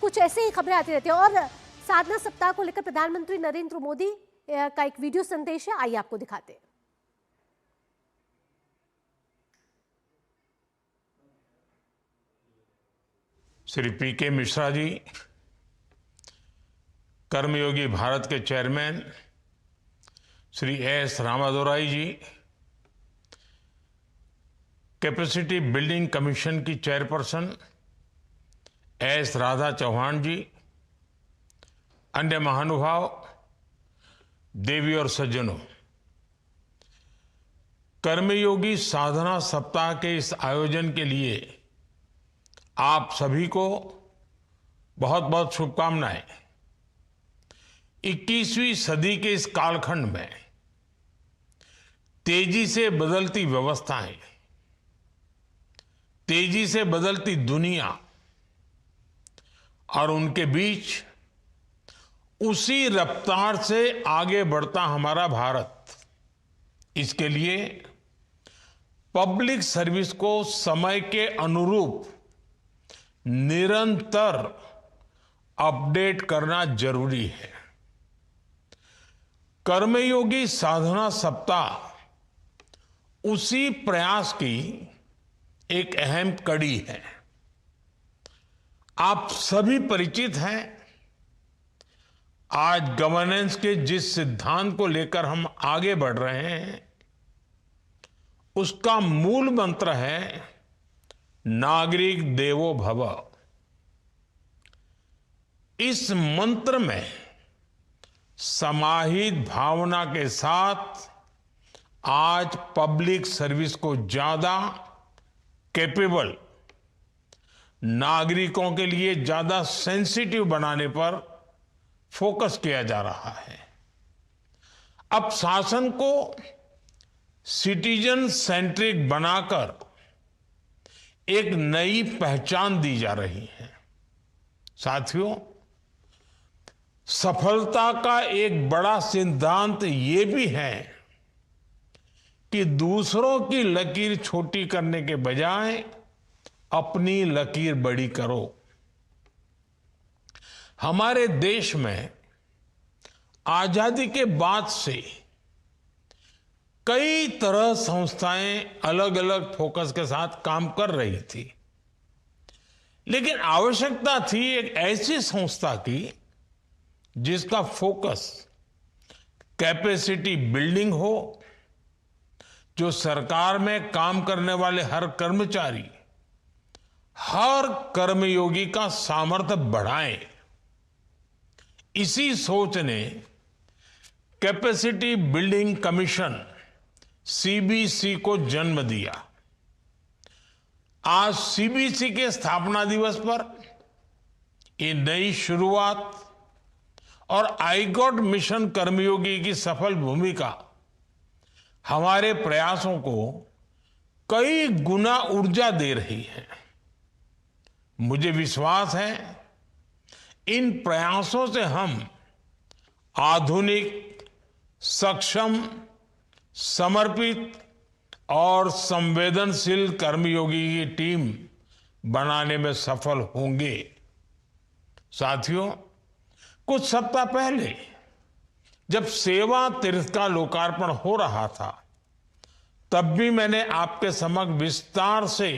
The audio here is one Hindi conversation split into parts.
कुछ ऐसे ही खबरें आती रहती है। और साधना सप्ताह को लेकर प्रधानमंत्री नरेंद्र मोदी का एक वीडियो संदेश है, आइए आपको दिखाते हैं। श्री पी.के. मिश्रा जी, कर्मयोगी भारत के चेयरमैन श्री एस. रामादोराई जी, कैपेसिटी बिल्डिंग कमीशन की चेयरपर्सन एस. राधा चौहान जी, अन्य महानुभाव, देवी और सज्जनों, कर्मयोगी साधना सप्ताह के इस आयोजन के लिए आप सभी को बहुत बहुत शुभकामनाएं। 21वीं सदी के इस कालखंड में तेजी से बदलती व्यवस्थाएं, तेजी से बदलती दुनिया और उनके बीच उसी रफ्तार से आगे बढ़ता हमारा भारत, इसके लिए पब्लिक सर्विस को समय के अनुरूप निरंतर अपडेट करना जरूरी है। कर्मयोगी साधना सप्ताह उसी प्रयास की एक अहम कड़ी है। आप सभी परिचित हैं, आज गवर्नेंस के जिस सिद्धांत को लेकर हम आगे बढ़ रहे हैं, उसका मूल मंत्र है नागरिक देवो भव। इस मंत्र में समाहित भावना के साथ आज पब्लिक सर्विस को ज्यादा कैपेबल, नागरिकों के लिए ज्यादा सेंसिटिव बनाने पर फोकस किया जा रहा है। अब शासन को सिटीजन सेंट्रिक बनाकर एक नई पहचान दी जा रही है। साथियों, सफलता का एक बड़ा सिद्धांत ये भी है कि दूसरों की लकीर छोटी करने के बजाय अपनी लकीर बड़ी करो। हमारे देश में आजादी के बाद से कई तरह संस्थाएं अलग अलग फोकस के साथ काम कर रही थी, लेकिन आवश्यकता थी एक ऐसी संस्था की जिसका फोकस कैपेसिटी बिल्डिंग हो, जो सरकार में काम करने वाले हर कर्मचारी, हर कर्मयोगी का सामर्थ्य बढ़ाए। इसी सोच ने कैपेसिटी बिल्डिंग कमीशन सीबीसी को जन्म दिया। आज सीबीसी के स्थापना दिवस पर ये नई शुरुआत और आईगॉट मिशन कर्मयोगी की सफल भूमिका हमारे प्रयासों को कई गुना ऊर्जा दे रही है। मुझे विश्वास है इन प्रयासों से हम आधुनिक, सक्षम, समर्पित और संवेदनशील कर्मयोगी की टीम बनाने में सफल होंगे। साथियों, कुछ सप्ताह पहले जब सेवा तीर्थ का लोकार्पण हो रहा था, तब भी मैंने आपके समक्ष विस्तार से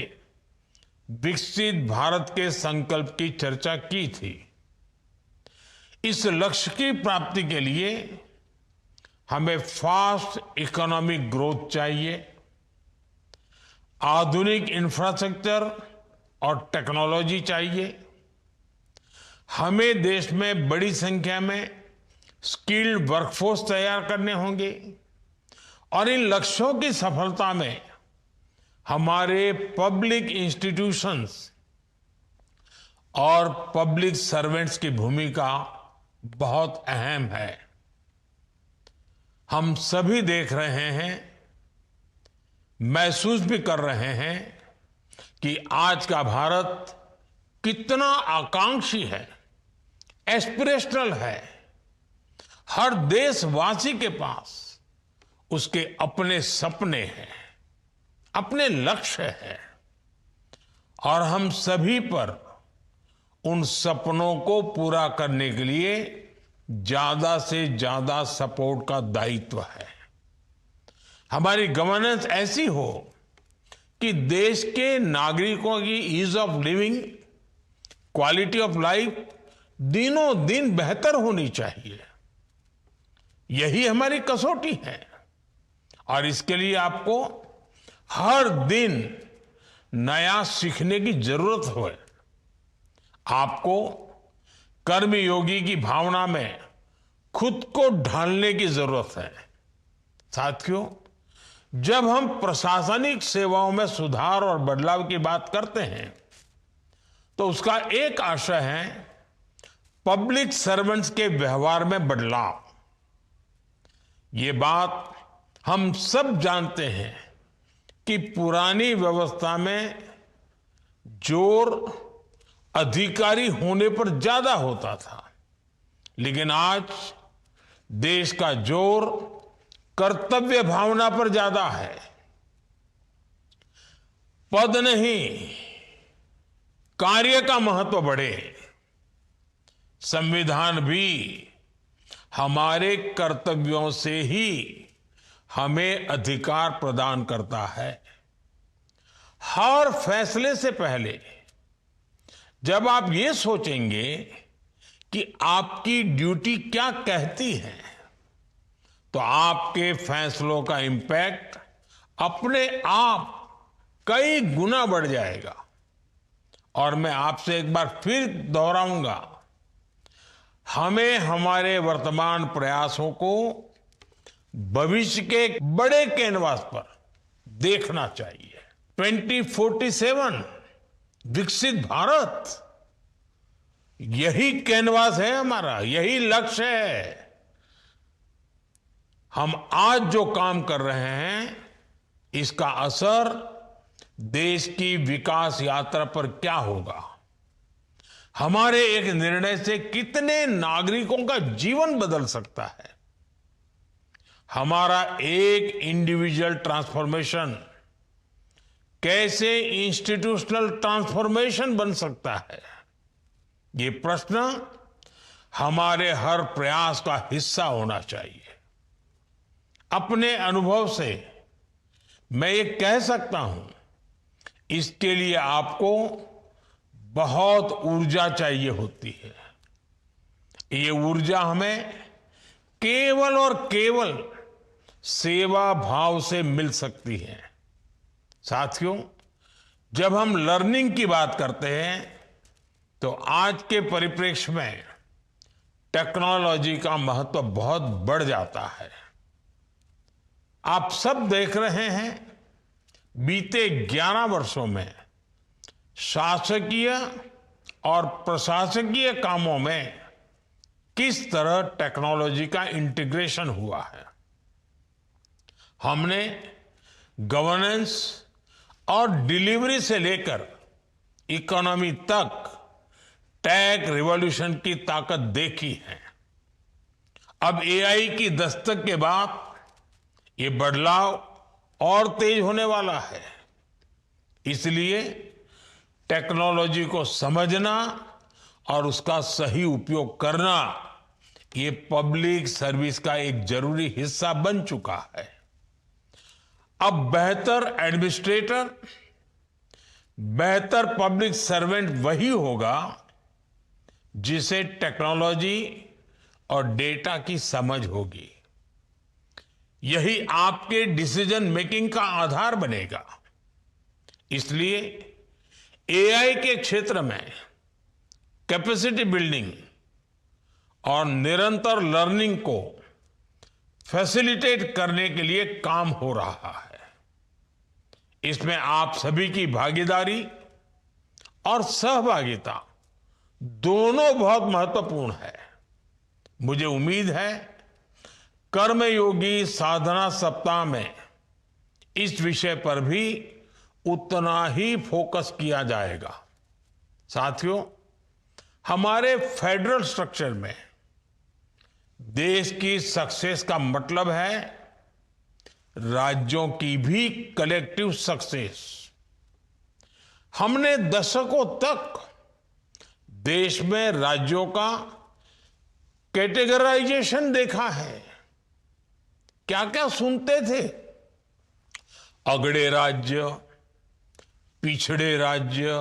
विकसित भारत के संकल्प की चर्चा की थी। इस लक्ष्य की प्राप्ति के लिए हमें फास्ट इकोनॉमिक ग्रोथ चाहिए, आधुनिक इंफ्रास्ट्रक्चर और टेक्नोलॉजी चाहिए। हमें देश में बड़ी संख्या में स्किल्ड वर्कफोर्स तैयार करने होंगे और इन लक्ष्यों की सफलता में हमारे पब्लिक इंस्टीट्यूशंस और पब्लिक सर्वेंट्स की भूमिका बहुत अहम है। हम सभी देख रहे हैं, महसूस भी कर रहे हैं कि आज का भारत कितना आकांक्षी है, एस्पिरेशनल है। हर देशवासी के पास उसके अपने सपने हैं, अपने लक्ष्य हैं और हम सभी पर उन सपनों को पूरा करने के लिए ज्यादा से ज्यादा सपोर्ट का दायित्व है। हमारी गवर्नेंस ऐसी हो कि देश के नागरिकों की ease of living, quality of life दिनों दिन बेहतर होनी चाहिए। यही हमारी कसौटी है और इसके लिए आपको हर दिन नया सीखने की जरूरत है। आपको कर्मयोगी की भावना में खुद को ढालने की जरूरत है। साथियों, जब हम प्रशासनिक सेवाओं में सुधार और बदलाव की बात करते हैं तो उसका एक आशय है पब्लिक सर्वेंट्स के व्यवहार में बदलाव। ये बात हम सब जानते हैं कि पुरानी व्यवस्था में जोर अधिकारी होने पर ज्यादा होता था, लेकिन आज देश का जोर कर्तव्य भावना पर ज्यादा है। पद नहीं, कार्य का महत्व बढ़े। संविधान भी हमारे कर्तव्यों से ही हमें अधिकार प्रदान करता है। हर फैसले से पहले जब आप ये सोचेंगे कि आपकी ड्यूटी क्या कहती है, तो आपके फैसलों का इंपैक्ट अपने आप कई गुना बढ़ जाएगा। और मैं आपसे एक बार फिर दोहराऊंगा, हमें हमारे वर्तमान प्रयासों को भविष्य के बड़े कैनवास पर देखना चाहिए। 2047 विकसित भारत, यही कैनवास है हमारा, यही लक्ष्य है। हम आज जो काम कर रहे हैं इसका असर देश की विकास यात्रा पर क्या होगा, हमारे एक निर्णय से कितने नागरिकों का जीवन बदल सकता है, हमारा एक इंडिविजुअल ट्रांसफॉर्मेशन कैसे इंस्टीट्यूशनल ट्रांसफॉर्मेशन बन सकता है, ये प्रश्न हमारे हर प्रयास का हिस्सा होना चाहिए। अपने अनुभव से मैं ये कह सकता हूं, इसके लिए आपको बहुत ऊर्जा चाहिए होती है। ये ऊर्जा हमें केवल और केवल सेवा भाव से मिल सकती है। साथियों, जब हम लर्निंग की बात करते हैं तो आज के परिप्रेक्ष्य में टेक्नोलॉजी का महत्व बहुत बढ़ जाता है। आप सब देख रहे हैं, बीते 11 वर्षों में शासकीय और प्रशासकीय कामों में किस तरह टेक्नोलॉजी का इंटीग्रेशन हुआ है। हमने गवर्नेंस और डिलीवरी से लेकर इकोनॉमी तक टेक रिवॉल्यूशन की ताकत देखी है। अब एआई की दस्तक के बाद ये बदलाव और तेज होने वाला है। इसलिए टेक्नोलॉजी को समझना और उसका सही उपयोग करना, ये पब्लिक सर्विस का एक जरूरी हिस्सा बन चुका है। अब बेहतर एडमिनिस्ट्रेटर, बेहतर पब्लिक सर्वेंट वही होगा जिसे टेक्नोलॉजी और डेटा की समझ होगी। यही आपके डिसीजन मेकिंग का आधार बनेगा। इसलिए एआई के क्षेत्र में कैपेसिटी बिल्डिंग और निरंतर लर्निंग को फैसिलिटेट करने के लिए काम हो रहा है। इसमें आप सभी की भागीदारी और सहभागिता दोनों बहुत महत्वपूर्ण है। मुझे उम्मीद है कर्मयोगी साधना सप्ताह में इस विषय पर भी उतना ही फोकस किया जाएगा। साथियों, हमारे फेडरल स्ट्रक्चर में देश की सक्सेस का मतलब है राज्यों की भी कलेक्टिव सक्सेस। हमने दशकों तक देश में राज्यों का कैटेगराइजेशन देखा है। क्या क्या सुनते थे? अगड़े राज्य, पिछड़े राज्य,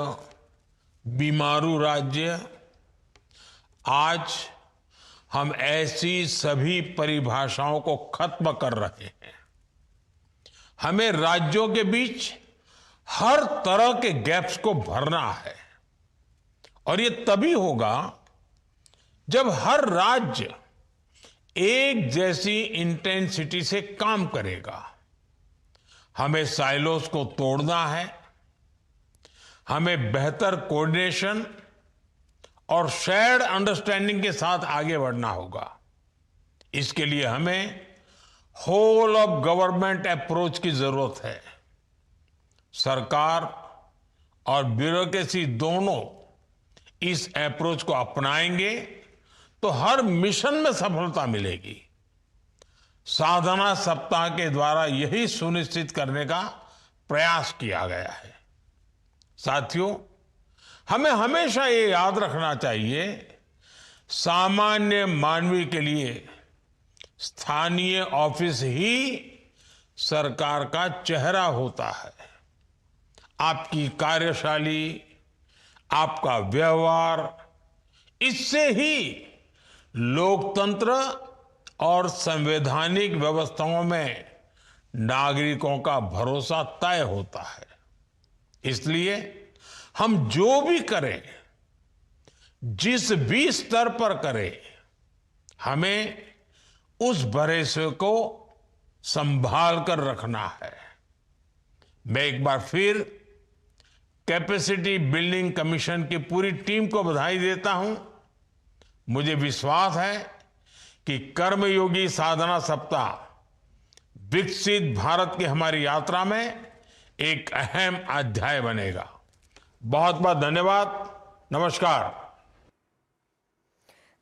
बीमारू राज्य। आज हम ऐसी सभी परिभाषाओं को खत्म कर रहे हैं। हमें राज्यों के बीच हर तरह के गैप्स को भरना है और ये तभी होगा जब हर राज्य एक जैसी इंटेंसिटी से काम करेगा। हमें साइलोस को तोड़ना है, हमें बेहतर कोऑर्डिनेशन और शेयर्ड अंडरस्टैंडिंग के साथ आगे बढ़ना होगा। इसके लिए हमें होल ऑफ गवर्नमेंट अप्रोच की जरूरत है। सरकार और ब्यूरोक्रेसी दोनों इस अप्रोच को अपनाएंगे तो हर मिशन में सफलता मिलेगी। साधना सप्ताह के द्वारा यही सुनिश्चित करने का प्रयास किया गया है। साथियों, हमें हमेशा ये याद रखना चाहिए, सामान्य मानवी के लिए स्थानीय ऑफिस ही सरकार का चेहरा होता है। आपकी कार्यशैली, आपका व्यवहार, इससे ही लोकतंत्र और संवैधानिक व्यवस्थाओं में नागरिकों का भरोसा तय होता है। इसलिए हम जो भी करें, जिस भी स्तर पर करें, हमें उस भरोसे को संभाल कर रखना है। मैं एक बार फिर कैपेसिटी बिल्डिंग कमीशन की पूरी टीम को बधाई देता हूं। मुझे विश्वास है कि कर्मयोगी साधना सप्ताह विकसित भारत की हमारी यात्रा में एक अहम अध्याय बनेगा। बहुत बहुत धन्यवाद। नमस्कार।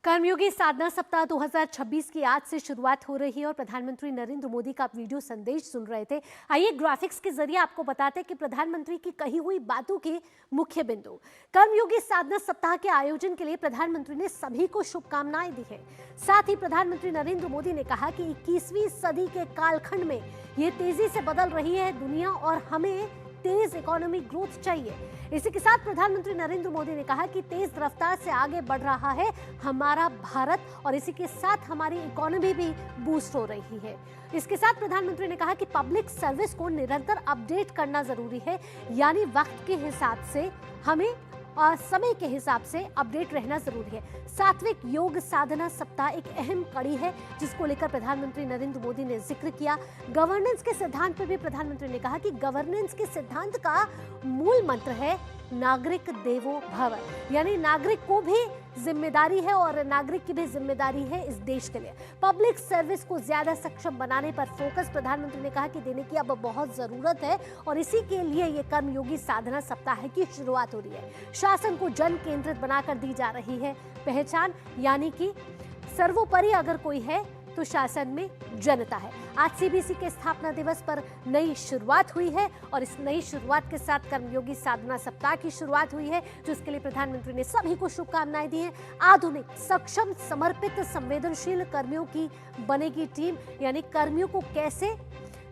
कर्मयोगी साधना सप्ताह 2026 की आज से शुरुआत हो रही है और प्रधानमंत्री नरेंद्र मोदी का आप वीडियो संदेश सुन रहे थे। आइए ग्राफिक्स के जरिए आपको बताते हैं कि प्रधानमंत्री की कही हुई बातों के मुख्य बिंदु। कर्मयोगी साधना सप्ताह के आयोजन के लिए प्रधानमंत्री ने सभी को शुभकामनाएं दी है। साथ ही प्रधानमंत्री नरेंद्र मोदी ने कहा कि 21वीं सदी के कालखंड में ये तेजी से बदल रही है दुनिया और हमें तेज इकोनॉमिक ग्रोथ चाहिए। इसी के साथ प्रधानमंत्री नरेंद्र मोदी ने कहा कि तेज रफ्तार से आगे बढ़ रहा है हमारा भारत और इसी के साथ हमारी इकोनॉमी भी बूस्ट हो रही है। इसके साथ प्रधानमंत्री ने कहा कि पब्लिक सर्विस को निरंतर अपडेट करना जरूरी है, यानी वक्त के हिसाब से हमें समय के हिसाब से अपडेट रहना जरूरी है। सात्विक योग साधना सप्ताह एक अहम कड़ी है जिसको लेकर प्रधानमंत्री नरेंद्र मोदी ने जिक्र किया। गवर्नेंस के सिद्धांत पर भी प्रधानमंत्री ने कहा कि गवर्नेंस के सिद्धांत का मूल मंत्र है नागरिक देवो भव, यानी नागरिक को भी जिम्मेदारी है और नागरिक की भी जिम्मेदारी है इस देश के लिए। पब्लिक सर्विस को ज्यादा सक्षम बनाने पर फोकस प्रधानमंत्री ने कहा कि देने की अब बहुत जरूरत है और इसी के लिए ये कर्मयोगी साधना सप्ताह की शुरुआत हो रही है। शासन को जन केंद्रित बनाकर दी जा रही है पहचान, यानी कि सर्वोपरि अगर कोई है तो शासन में जनता है। आज सीबीसी के स्थापना दिवस पर नई शुरुआत हुई है और इस नई शुरुआत के साथ कर्मयोगी साधना सप्ताह की शुरुआत हुई है, जिसके लिए प्रधानमंत्री ने सभी को शुभकामनाएं दी हैं। आधुनिक, सक्षम, समर्पित, संवेदनशील कर्मियों की बनेगी टीम, यानी कर्मियों को कैसे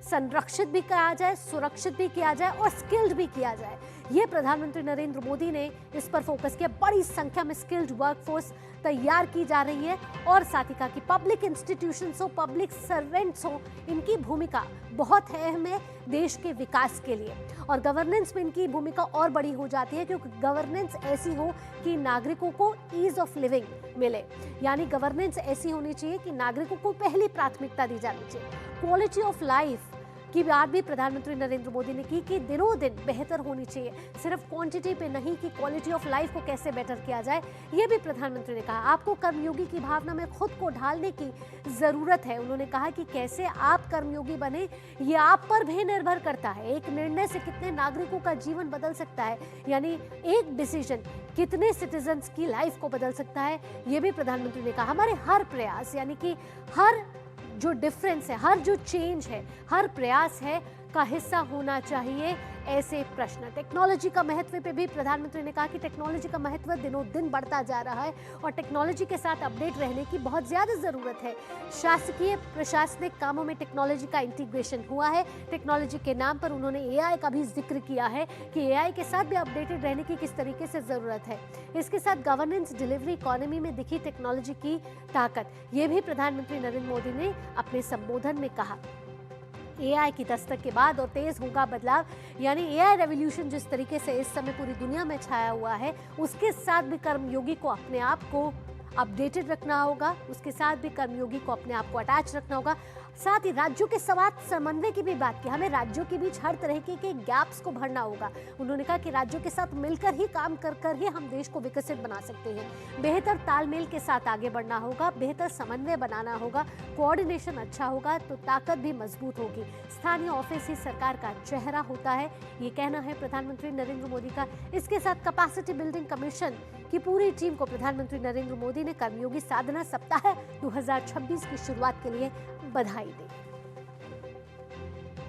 संरक्षित भी किया जाए, सुरक्षित भी किया जाए और स्किल्ड भी किया जाए, ये प्रधानमंत्री नरेंद्र मोदी ने इस पर फोकस किया। बड़ी संख्या में स्किल्ड वर्कफोर्स तैयार की जा रही है और साथ ही कहा कि पब्लिक इंस्टीट्यूशंस हो, पब्लिक सर्वेंट्स हो, इनकी भूमिका बहुत अहम है देश के विकास के लिए और गवर्नेंस में इनकी भूमिका और बड़ी हो जाती है क्योंकि गवर्नेंस ऐसी हो कि नागरिकों को ईज ऑफ लिविंग मिले, यानी गवर्नेंस ऐसी होनी चाहिए कि नागरिकों को पहली प्राथमिकता दी जानी चाहिए। क्वालिटी ऑफ लाइफ की बात भी प्रधानमंत्री नरेंद्र मोदी ने की कि दिनों दिन बेहतर होनी चाहिए, सिर्फ क्वांटिटी पे नहीं कि क्वालिटी ऑफ लाइफ को कैसे बेटर किया जाए, ये भी प्रधानमंत्री ने कहा। आपको कर्मयोगी की भावना में खुद को ढालने की जरूरत है। उन्होंने कहा कि कैसे आप कर्मयोगी बने ये आप पर भी निर्भर करता है। एक निर्णय से कितने नागरिकों का जीवन बदल सकता है, यानी एक डिसीजन कितने सिटीजन्स की लाइफ को बदल सकता है, ये भी प्रधानमंत्री ने कहा। हमारे हर प्रयास, यानी कि हर जो डिफरेंस है, हर जो चेंज है, हर प्रयास है का हिस्सा होना चाहिए, ऐसे प्रश्न। टेक्नोलॉजी का महत्व पे भी प्रधानमंत्री ने कहा कि टेक्नोलॉजी का महत्व दिनों दिन बढ़ता जा रहा है और टेक्नोलॉजी के साथ अपडेट रहने की बहुत ज्यादा जरूरत है। शासकीय प्रशासनिक कामों में टेक्नोलॉजी का इंटीग्रेशन हुआ है। टेक्नोलॉजी के नाम पर उन्होंने एआई का भी जिक्र किया है कि एआई के साथ भी अपडेटेड रहने की किस तरीके से जरूरत है। इसके साथ गवर्नेंस, डिलीवरी इकोनॉमी में दिखी टेक्नोलॉजी की ताकत, ये भी प्रधानमंत्री नरेंद्र मोदी ने अपने संबोधन में कहा। एआई की दस्तक के बाद और तेज होगा बदलाव, यानी एआई रेवोल्यूशन जिस तरीके से इस समय पूरी दुनिया में छाया हुआ है, उसके साथ भी कर्मयोगी को अपने आप को अपडेटेड रखना होगा, उसके साथ भी कर्मयोगी को अपने आप को अटैच रखना होगा। साथ ही राज्यों के साथ समन्वय की भी बात की। हमें राज्यों के बीच हर तरह के गैप्स को भरना होगा। उन्होंने कहा कि राज्यों के साथ मिलकर ही काम कर ही हम देश को विकसित बना सकते हैं। बेहतर तालमेल के साथ आगे बढ़ना होगा, बेहतर समन्वय बनाना होगा, कोऑर्डिनेशन अच्छा होगा तो ताकत भी मजबूत होगी। स्थानीय ऑफिस ही सरकार का चेहरा होता है, ये कहना है प्रधानमंत्री नरेंद्र मोदी का। इसके साथ कैपेसिटी बिल्डिंग कमीशन की पूरी टीम को प्रधानमंत्री नरेंद्र मोदी ने कर्मयोगी साधना सप्ताह 2026 की शुरुआत के लिए बधाई दी।